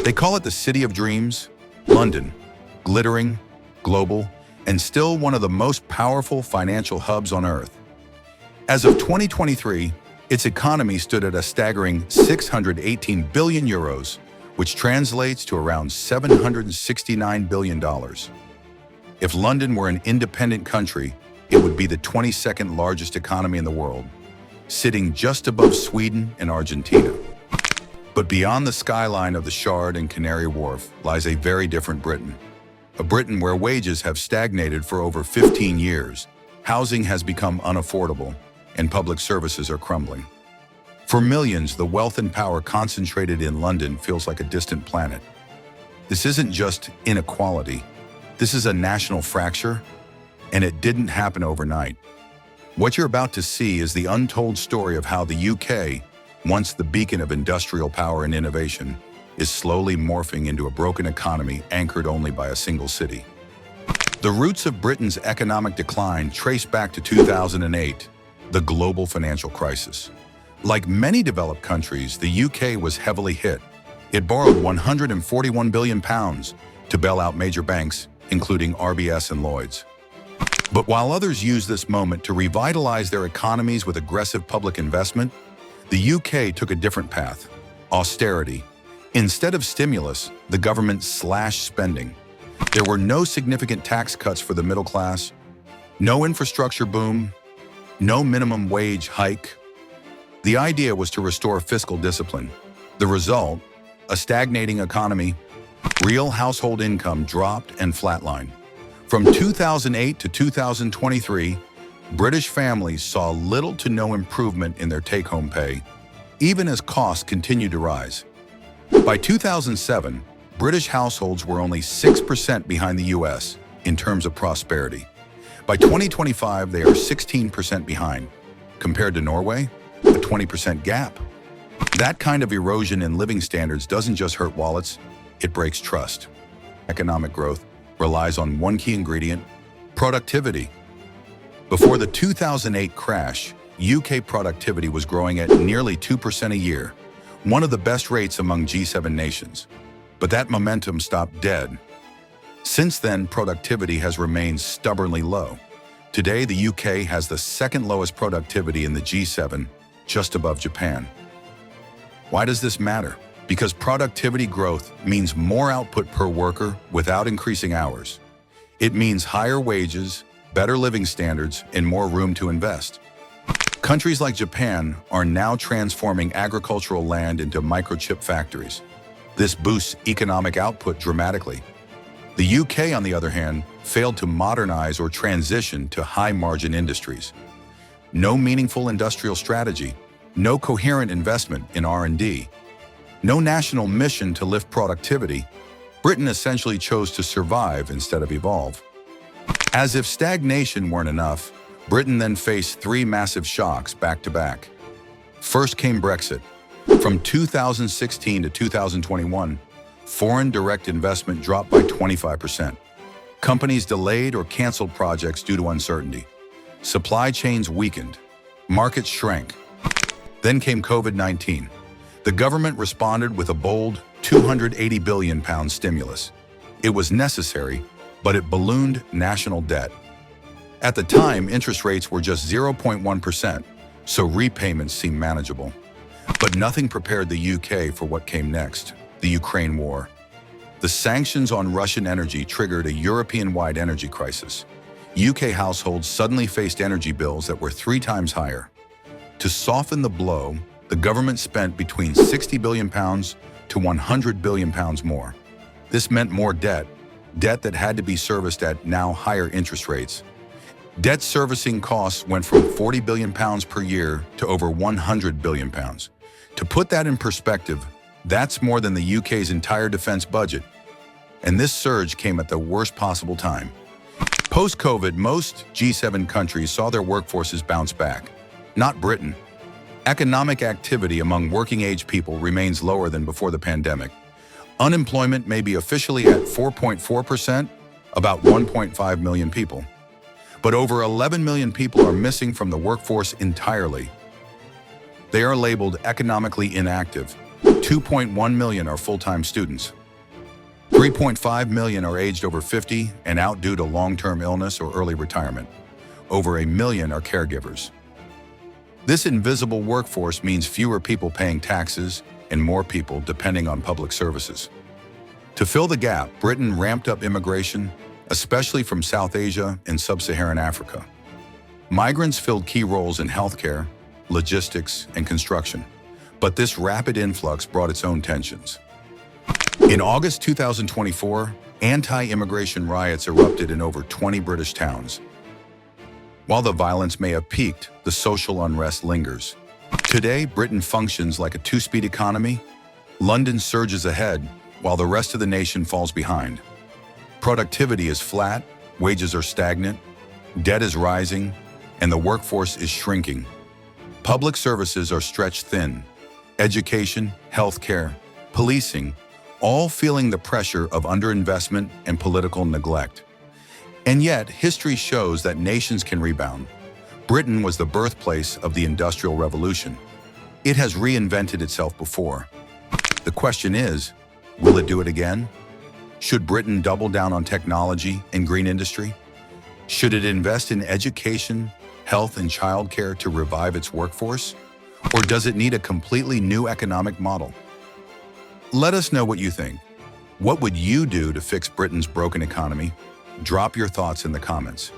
They call it the City of Dreams, London, glittering, global, and still one of the most powerful financial hubs on Earth. As of 2023, its economy stood at a staggering 618 billion euros, which translates to around $769 billion. If London were an independent country, it would be the 22nd largest economy in the world, sitting just above Sweden and Argentina. But beyond the skyline of the Shard and Canary Wharf lies a very different Britain. A Britain where wages have stagnated for over 15 years, housing has become unaffordable, and public services are crumbling. For millions, the wealth and power concentrated in London feels like a distant planet. This isn't just inequality. This is a national fracture, and it didn't happen overnight. What you're about to see is the untold story of how the UK, once the beacon of industrial power and innovation, is slowly morphing into a broken economy anchored only by a single city. The roots of Britain's economic decline trace back to 2008, the global financial crisis. Like many developed countries, the UK was heavily hit. It borrowed £141 billion to bail out major banks, including RBS and Lloyds. But while others used this moment to revitalize their economies with aggressive public investment, the UK took a different path: austerity. Instead of stimulus, the government slashed spending. There were no significant tax cuts for the middle class, no infrastructure boom, no minimum wage hike. The idea was to restore fiscal discipline. The result, a stagnating economy. Real household income dropped and flatlined. From 2008 to 2023, British families saw little to no improvement in their take-home pay, even as costs continued to rise. By 2007, British households were only 6% behind the US in terms of prosperity. By 2025, they are 16% behind. Compared to Norway, a 20% gap. That kind of erosion in living standards doesn't just hurt wallets, it breaks trust. Economic growth relies on one key ingredient: productivity. Before the 2008 crash, UK productivity was growing at nearly 2% a year, one of the best rates among G7 nations. But that momentum stopped dead. Since then, productivity has remained stubbornly low. Today, the UK has the second lowest productivity in the G7, just above Japan. Why does this matter? Because productivity growth means more output per worker without increasing hours. It means higher wages, better living standards, and more room to invest. Countries like Japan are now transforming agricultural land into microchip factories. This boosts economic output dramatically. The UK, on the other hand, failed to modernize or transition to high-margin industries. No meaningful industrial strategy, no coherent investment in R&D, no national mission to lift productivity. Britain essentially chose to survive instead of evolve. As if stagnation weren't enough, Britain then faced three massive shocks back to back. First came Brexit. From 2016 to 2021, foreign direct investment dropped by 25%. Companies delayed or canceled projects due to uncertainty. Supply chains weakened. Markets shrank. Then came COVID-19. The government responded with a bold £280 billion stimulus. It was necessary, but it ballooned national debt. At the time, interest rates were just 0.1%, so repayments seemed manageable. But nothing prepared the UK for what came next: the Ukraine war. The sanctions on Russian energy triggered a European-wide energy crisis. UK households suddenly faced energy bills that were 3 times higher. To soften the blow, the government spent between £60 billion to £100 billion more. This meant more debt that had to be serviced at now higher interest rates. Debt servicing costs went from £40 billion per year to over £100 billion. To put that in perspective, that's more than the UK's entire defense budget. And this surge came at the worst possible time. Post-COVID, most G7 countries saw their workforces bounce back. Not Britain. Economic activity among working-age people remains lower than before the pandemic. Unemployment may be officially at 4.4%, about 1.5 million people. But over 11 million people are missing from the workforce entirely. They are labeled economically inactive, 2.1 million are full-time students. 3.5 million are aged over 50 and out due to long-term illness or early retirement. Over a million are caregivers. This invisible workforce means fewer people paying taxes and more people depending on public services. To fill the gap, Britain ramped up immigration, especially from South Asia and Sub-Saharan Africa. Migrants filled key roles in healthcare, logistics, and construction, but this rapid influx brought its own tensions. In August 2024, anti-immigration riots erupted in over 20 British towns. While the violence may have peaked, the social unrest lingers. Today, Britain functions like a two-speed economy. London surges ahead, while the rest of the nation falls behind. Productivity is flat, wages are stagnant, debt is rising, and the workforce is shrinking. Public services are stretched thin. Education, healthcare, policing, all feeling the pressure of underinvestment and political neglect. And yet, history shows that nations can rebound. Britain was the birthplace of the Industrial Revolution. It has reinvented itself before. The question is, will it do it again? Should Britain double down on technology and green industry? Should it invest in education, health, and childcare to revive its workforce? Or does it need a completely new economic model? Let us know what you think. What would you do to fix Britain's broken economy? Drop your thoughts in the comments.